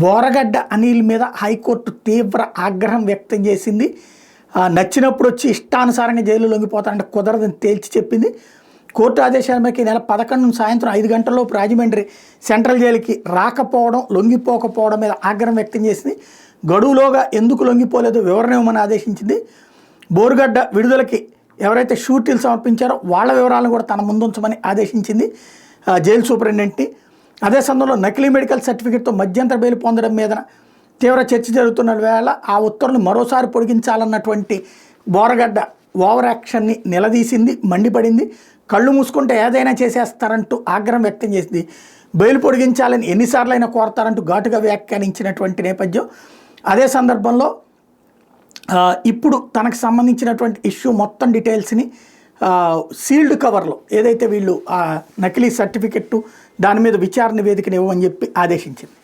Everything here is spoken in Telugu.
బోరగడ్డ అనిల్ మీద హైకోర్టు తీవ్ర ఆగ్రహం వ్యక్తం చేసింది. నచ్చినప్పుడు వచ్చి ఇష్టానుసారంగా జైలు లొంగిపోతారంటే కుదరదని తేల్చి చెప్పింది. కోర్టు ఆదేశాల మేరకు ఈ నెల 11 సాయంత్రం 5 గంటలలోపు రాజమండ్రి సెంట్రల్ జైలుకి రాకపోవడం, లొంగిపోకపోవడం మీద ఆగ్రహం వ్యక్తం చేసింది. గడువులోగా ఎందుకు లొంగిపోలేదో వివరణ ఇవ్వమని ఆదేశించింది. బోరుగడ్డ విడుదలకి ఎవరైతే షూరిటీలు సమర్పించారో వాళ్ళ వివరాలను కూడా తన ముందుంచమని ఆదేశించింది జైలు సూపరింటెండెంట్ని. అదే సమయంలో నకిలీ మెడికల్ సర్టిఫికేట్తో మధ్యంతర బెయిల్ పొందడం మీద తీవ్ర చర్చ జరుగుతున్న వేళ ఆ ఉత్తర్వును మరోసారి పొడిగించాలన్నటువంటి బోరగడ్డ ఓవర్ యాక్షన్ని నిలదీసింది, మండిపడింది. కళ్ళు మూసుకుంటే ఏదైనా చేసేస్తారంటూ ఆగ్రహం వ్యక్తం చేసింది. బెయిల్ పొడిగించాలని ఎన్నిసార్లైనా కోరతారంటూ ఘాటుగా వ్యాఖ్యానించినటువంటి నేపథ్యం. అదే సందర్భంలో ఇప్పుడు తనకు సంబంధించినటువంటి ఇష్యూ మొత్తం డీటెయిల్స్ని సీల్డ్ కవర్లో ఏదైతే వీళ్ళు నకిలీ సర్టిఫికెట్టు దాని మీద విచారణ వేదికని ఇవ్వమని చెప్పి ఆదేశించింది.